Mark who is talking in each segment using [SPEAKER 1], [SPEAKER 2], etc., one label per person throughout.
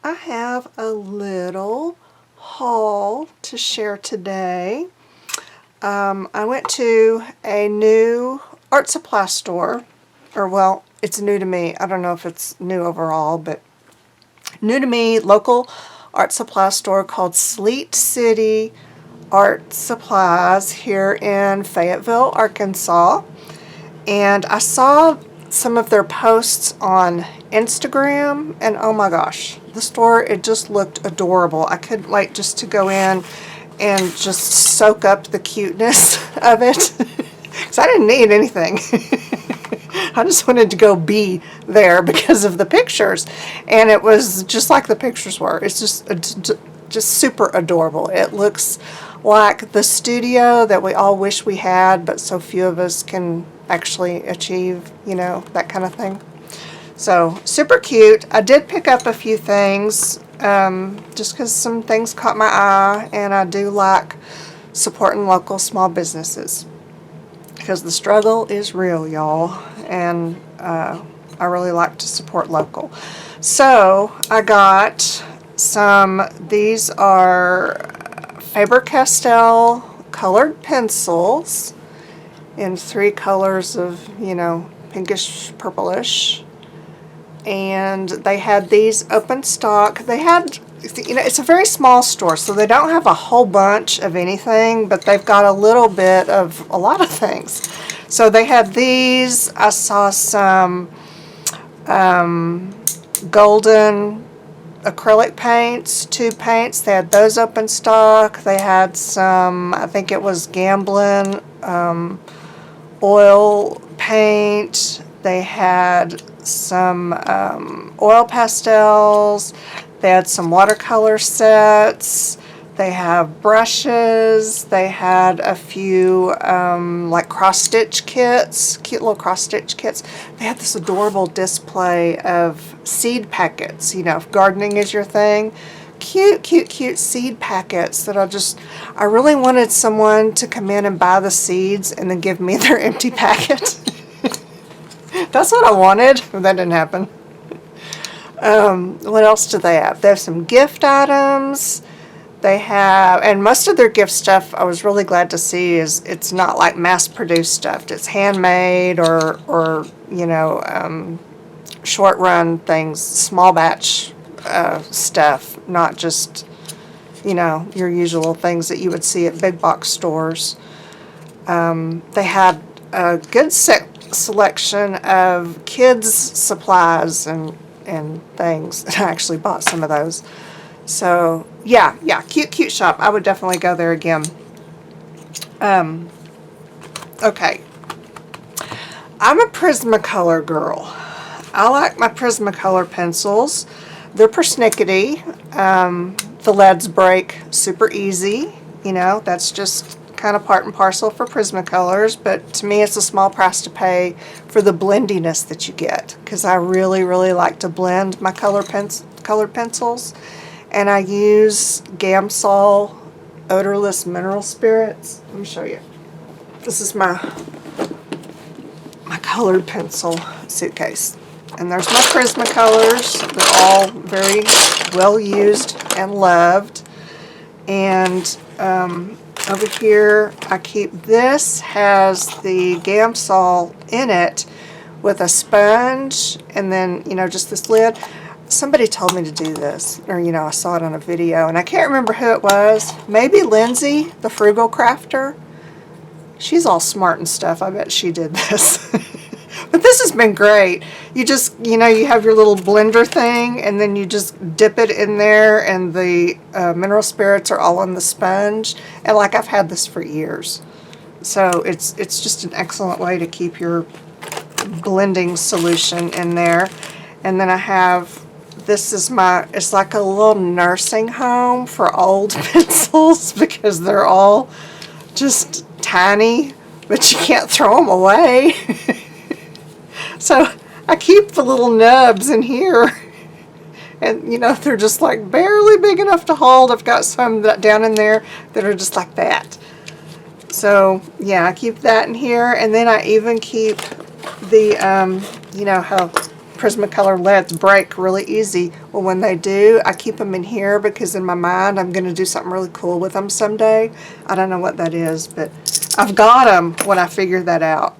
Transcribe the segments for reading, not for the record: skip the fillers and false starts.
[SPEAKER 1] I have a little haul to share today. I went to a new art supply store, or well, it's new to me. I don't know if it's new overall, but new to me, local art supply store called Sleet City Art Supplies here in Fayetteville, Arkansas. And I saw some of their posts on Instagram, and oh my gosh, the store, it just looked adorable. I couldn't wait just to go in and just soak up the cuteness of it, because I didn't need anything. I just wanted to go be there because of the pictures, and it was just like the pictures were. It's just super adorable. It looks like the studio that we all wish we had, but so few of us can actually achieve, you know, that kind of thing. So super cute. I did pick up a few things just because some things caught my eye, and I do like supporting local small businesses because the struggle is real, y'all, and I really like to support local. So I got these are Faber-Castell colored pencils in 3 colors of, you know, pinkish, purplish. And they had these open stock. They had, you know, it's a very small store, so they don't have a whole bunch of anything, but they've got a little bit of a lot of things. So they had these. I saw some golden acrylic paints, tube paints. They had those open stock. They had some, I think it was Gamblin oil paint. They had some oil pastels. They had some watercolor sets. They have brushes. They had a few like cross-stitch kits, cute little cross-stitch kits. They had this adorable display of seed packets. You know, if gardening is your thing, cute seed packets that I really wanted someone to come in and buy the seeds and then give me their empty packet. That's what I wanted, but that didn't happen. What else do they have? They have some gift items. They have, and most of their gift stuff, I was really glad to see, is it's not like mass-produced stuff. It's handmade or you know, short-run things, small batch stuff, not just, you know, your usual things that you would see at big box stores. They had a good selection of kids' supplies and things. I actually bought some of those. So yeah, cute shop. I would definitely go there again. Okay. I'm a Prismacolor girl. I like my Prismacolor pencils. They're persnickety. The leads break super easy. You know, that's just kind of part and parcel for Prismacolors, but to me it's a small price to pay for the blendiness that you get, because I really like to blend my colored pencils, and I use Gamsol odorless mineral spirits. Let me show you. This is my colored pencil suitcase, and there's my Prismacolors. They're all very well used and loved. And over here I keep, this has the Gamsol in it with a sponge, and then, you know, just this lid. Somebody told me to do this, or, you know, I saw it on a video, and I can't remember who it was. Maybe Lindsay, the Frugal Crafter. She's all smart and stuff. I bet she did this. But this has been great. You just, you know, you have your little blender thing, and then you just dip it in there, and the mineral spirits are all on the sponge. And like, I've had this for years. So it's just an excellent way to keep your blending solution in there. And then I have, this is it's like a little nursing home for old pencils, because they're all just tiny, but you can't throw them away. So I keep the little nubs in here, and, you know, they're just like barely big enough to hold. I've got some down in there that are just like that. So yeah, I keep that in here, and then I even keep the, you know how Prismacolor leads break really easy. Well, when they do, I keep them in here because in my mind I'm going to do something really cool with them someday. I don't know what that is, but I've got them when I figure that out.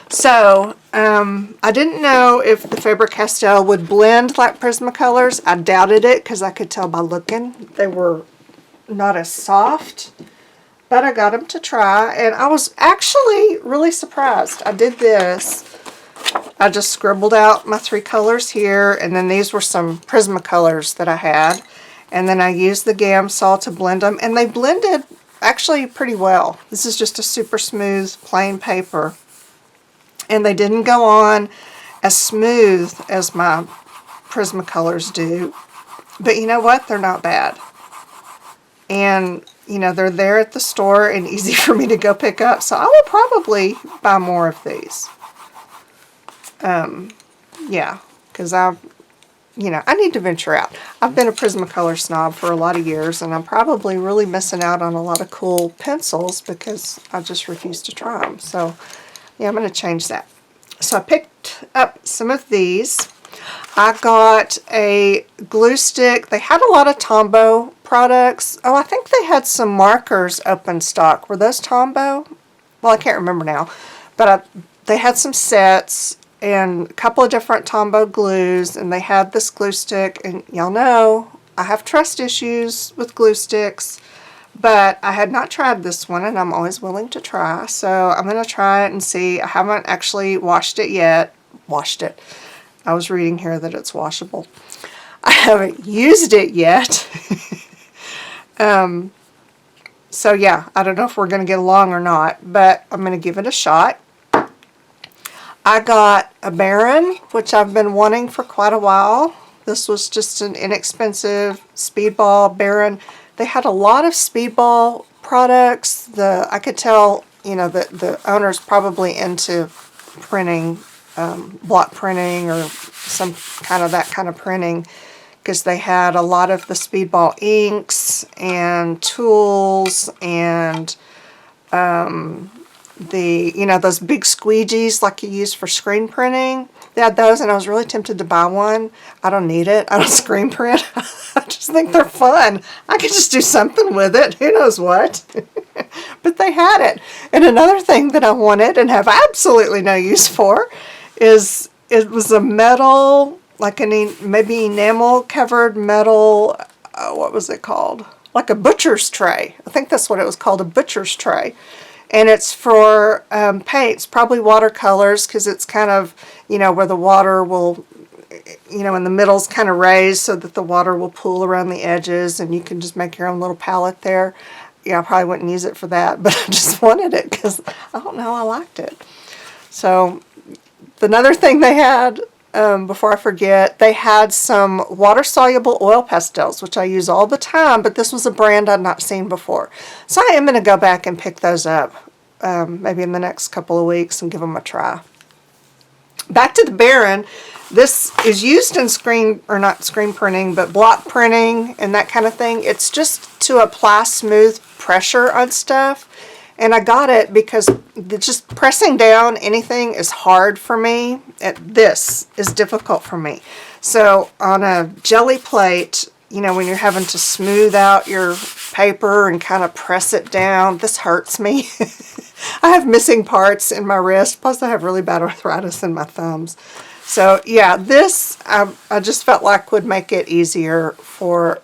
[SPEAKER 1] So, I didn't know if the Faber-Castell would blend like Prismacolors. I doubted it because I could tell by looking. They were not as soft, but I got them to try, and I was actually really surprised. I did this. I just scribbled out my 3 colors here, and then these were some Prismacolors that I had, and then I used the Gamsol to blend them, and they blended actually pretty well. This is just a super smooth plain paper, and they didn't go on as smooth as my Prismacolors do, but you know what? They're not bad. And, you know, they're there at the store and easy for me to go pick up, so I will probably buy more of these. Yeah, because I need to venture out. I've been a Prismacolor snob for a lot of years, and I'm probably really missing out on a lot of cool pencils because I just refuse to try them. So, yeah, I'm going to change that. So I picked up some of these. I got a glue stick. They had a lot of Tombow products. Oh, I think they had some markers open stock. Were those Tombow? Well, I can't remember now. But they had some sets and a couple of different Tombow glues, and they had this glue stick, and y'all know I have trust issues with glue sticks, but I had not tried this one, and I'm always willing to try, so I'm going to try it and see. I haven't actually washed it yet. I was reading here that it's washable. I haven't used it yet. So yeah, I don't know if we're going to get along or not, but I'm going to give it a shot. I got a Baron, which I've been wanting for quite a while. This was just an inexpensive Speedball Baron. They had a lot of Speedball products. I could tell, you know, that the owner's probably into printing, block printing or some kind of that kind of printing, because they had a lot of the Speedball inks and tools and those big squeegees like you use for screen printing. They had those, and I was really tempted to buy one. I don't need it. I don't screen print. I just think they're fun. I could just do something with it. Who knows what? But they had it. And another thing that I wanted and have absolutely no use for is it was a metal, like maybe enamel covered metal, what was it called? Like a butcher's tray. I think that's what it was called, a butcher's tray. And it's for paints, probably watercolors, because it's kind of, where the water will, in the middle's kind of raised so that the water will pool around the edges, and you can just make your own little palette there. Yeah, I probably wouldn't use it for that, but I just wanted it because, I don't know, I liked it. So, another thing they had, before I forget, they had some water-soluble oil pastels, which I use all the time, but this was a brand I'd not seen before. So I am going to go back and pick those up, maybe in the next couple of weeks, and give them a try. Back to the Baron. This is used in not screen printing, but block printing and that kind of thing. It's just to apply smooth pressure on stuff. And I got it because just pressing down anything is hard for me. This is difficult for me. So on a jelly plate, when you're having to smooth out your paper and kind of press it down, this hurts me. I have missing parts in my wrist, plus I have really bad arthritis in my thumbs. So yeah, this I just felt like would make it easier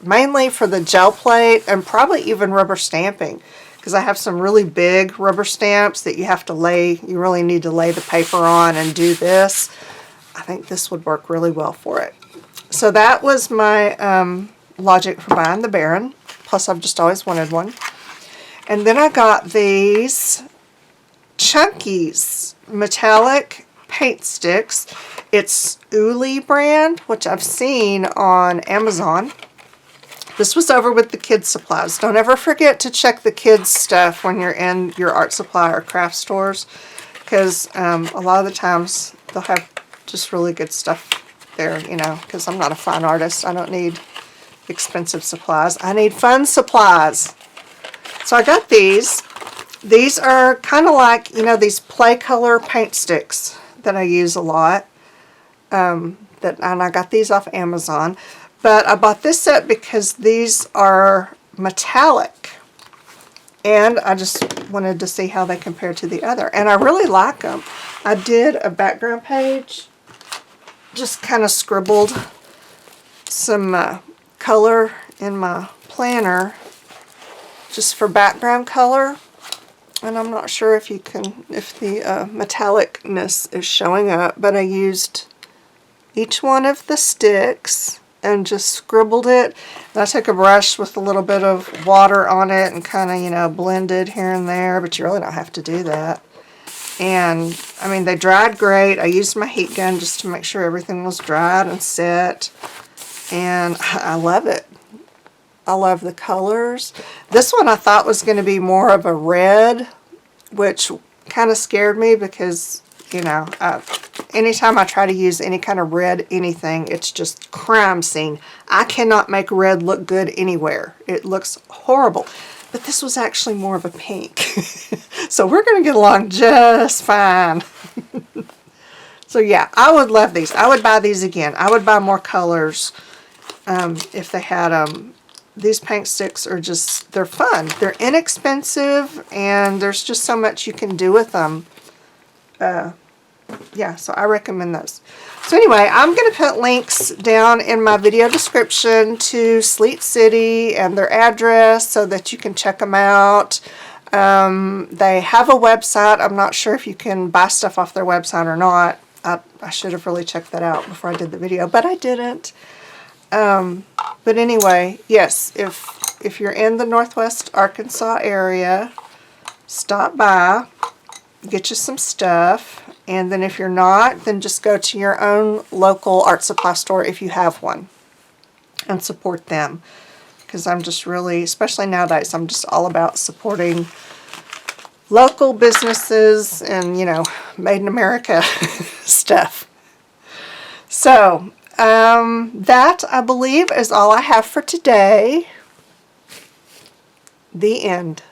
[SPEAKER 1] mainly for the gel plate and probably even rubber stamping. Because I have some really big rubber stamps that you really need to lay the paper on and do this. I think this would work really well for it. So that was my logic for buying the Baron. Plus I've just always wanted one. And then I got these Chunkies metallic paint sticks. It's Uli brand, which I've seen on Amazon. This was over with the kids' supplies. Don't ever forget to check the kids' stuff when you're in your art supply or craft stores, because a lot of the times they'll have just really good stuff there, because I'm not a fine artist. I don't need expensive supplies. I need fun supplies. So I got these. These are kind of like, these play color paint sticks that I use a lot. and I got these off Amazon. But I bought this set because these are metallic. And I just wanted to see how they compare to the other. And I really like them. I did a background page. Just kind of scribbled some color in my planner just for background color. And I'm not sure if the metallicness is showing up, but I used each one of the sticks and just scribbled it. And I took a brush with a little bit of water on it and kind of, you know, blended here and there, but you really don't have to do that. And I mean, they dried great. I used my heat gun just to make sure everything was dried and set. And I love it. I love the colors. This one I thought was going to be more of a red, which kind of scared me because, you know, anytime I try to use any kind of red anything, it's just crime scene. I cannot make red look good anywhere. It looks horrible. But this was actually more of a pink. So we're going to get along just fine. So yeah, I would love these. I would buy these again. I would buy more colors if they had them. These paint sticks are just, they're fun. They're inexpensive, and there's just so much you can do with them. Yeah, so I recommend those. So anyway, I'm going to put links down in my video description to Sleet City and their address so that you can check them out. They have a website. I'm not sure if you can buy stuff off their website or not. I should have really checked that out before I did the video, but I didn't. But anyway, yes, if you're in the Northwest Arkansas area, stop by, get you some stuff. And then if you're not, then just go to your own local art supply store if you have one and support them. Because I'm just really, especially nowadays, I'm just all about supporting local businesses and, you know, made in America stuff. So, that, I believe, is all I have for today. The end.